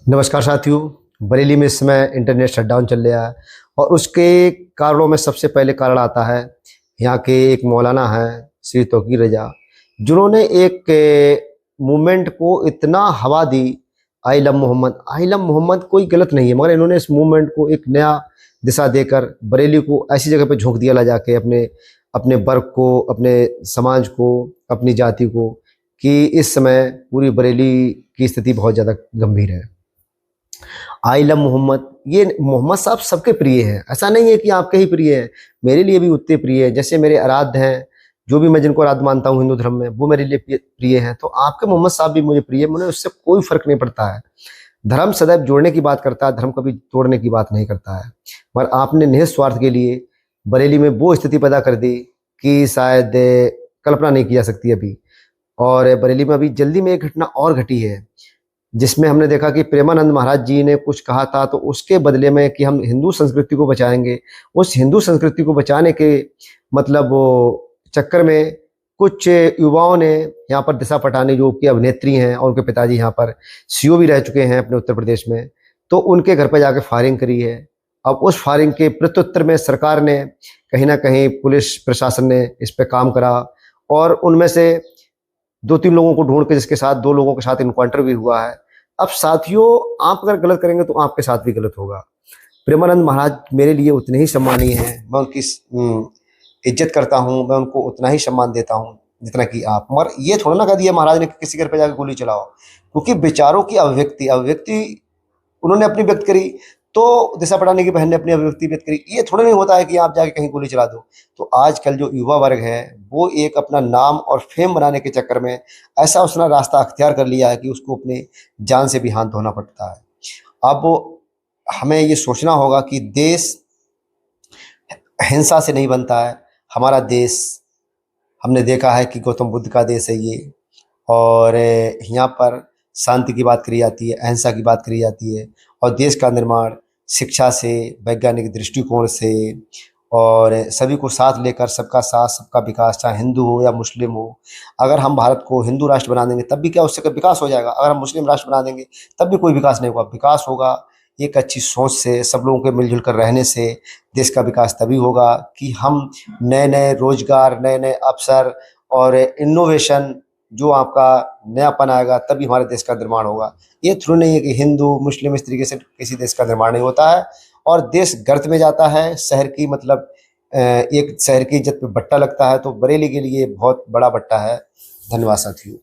नमस्कार साथियों। बरेली में इस समय इंटरनेट शटडाउन चल रहा है और उसके कारणों में सबसे पहले कारण आता है यहाँ के एक मौलाना हैं श्री तौकीर रजा, जिन्होंने एक मूवमेंट को इतना हवा दी। I love Muhammad, I love Muhammad कोई गलत नहीं है, मगर इन्होंने इस मूवमेंट को एक नया दिशा देकर बरेली को ऐसी जगह पे झोंक दिया ला जाके अपने अपने वर्ग को, अपने समाज को, अपनी जाति को, कि इस समय पूरी बरेली की स्थिति बहुत ज़्यादा गंभीर है। आई लव मोहम्मद, ये मोहम्मद साहब सबके प्रिय हैं, ऐसा नहीं है कि आपके ही प्रिय हैं, मेरे लिए भी उतने प्रिय हैं। जैसे मेरे आराध्य हैं, जो भी मैं जिनको आराध्य मानता हूँ हिंदू धर्म में, वो मेरे लिए प्रिय हैं, तो आपके मोहम्मद साहब भी मुझे प्रिय है। मुझे उससे कोई फर्क नहीं पड़ता है। धर्म सदैव जोड़ने की बात करता है, धर्म कभी तोड़ने की बात नहीं करता है। मगर आपने निहित स्वार्थ के लिए बरेली में वो स्थिति पैदा कर दी कि शायद कल्पना नहीं की जा सकती अभी। और बरेली में अभी जल्दी में एक घटना और घटी है, जिसमें हमने देखा कि प्रेमानंद महाराज जी ने कुछ कहा था, तो उसके बदले में कि हम हिंदू संस्कृति को बचाएंगे, उस हिंदू संस्कृति को बचाने के मतलब वो चक्कर में कुछ युवाओं ने यहाँ पर दिशा पटानी, जो कि अभिनेत्री हैं और उनके पिताजी यहाँ पर सीओ भी रह चुके हैं अपने उत्तर प्रदेश में, तो उनके घर पर जाके फायरिंग करी है। अब उस फायरिंग के प्रत्युत्तर में सरकार ने कहीं ना कहीं, पुलिस प्रशासन ने इस पर काम करा और उनमें से 2-3 लोगों को ढूंढ के, जिसके साथ 2 लोगों के साथ इनकाउंटर भी हुआ है। अब साथियों, आप अगर गलत करेंगे तो आपके साथ भी गलत होगा। प्रेमानंद महाराज मेरे लिए उतने ही सम्मानीय हैं, मैं उनकी इज्जत करता हूं, मैं उनको उतना ही सम्मान देता हूं जितना कि आप। मगर ये थोड़ा ना कह दिया महाराज ने किसी घर पे जाकर गोली चलाओ, क्योंकि विचारों की अभिव्यक्ति उन्होंने अपनी व्यक्त करी, तो दिशा पटाने की बहन ने अपनी अभिव्यक्ति व्यक्त करी। ये थोड़ा नहीं होता है कि आप जाके कहीं गोली चला दो। तो आजकल जो युवा वर्ग है, वो एक अपना नाम और फेम बनाने के चक्कर में ऐसा उसने रास्ता अख्तियार कर लिया है कि उसको अपने जान से भी हाथ धोना पड़ता है। अब हमें ये सोचना होगा कि देश हिंसा से नहीं बनता है। हमारा देश, हमने देखा है कि गौतम बुद्ध का देश है ये, और यहाँ पर शांति की बात करी जाती है, अहिंसा की बात करी जाती है, और देश का निर्माण शिक्षा से, वैज्ञानिक दृष्टिकोण से, और सभी को साथ लेकर, सबका साथ सबका विकास, चाहे हिंदू हो या मुस्लिम हो। अगर हम भारत को हिंदू राष्ट्र बना देंगे तब भी क्या उससे विकास हो जाएगा? अगर हम मुस्लिम राष्ट्र बना देंगे तब भी कोई विकास नहीं होगा। विकास होगा एक अच्छी सोच से, सब लोगों के मिलजुल कर रहने से। देश का विकास तभी होगा कि हम नए नए रोजगार, नए नए अवसर और इनोवेशन, जो आपका नयापन आएगा, तभी हमारे देश का निर्माण होगा। ये थ्रू नहीं है कि हिंदू मुस्लिम इस तरीके से किसी देश का निर्माण नहीं होता है। और देश गर्त में जाता है, शहर की मतलब एक शहर की इज्जत पे बट्टा लगता है, तो बरेली के लिए बहुत बड़ा बट्टा है। धन्यवाद साथियों।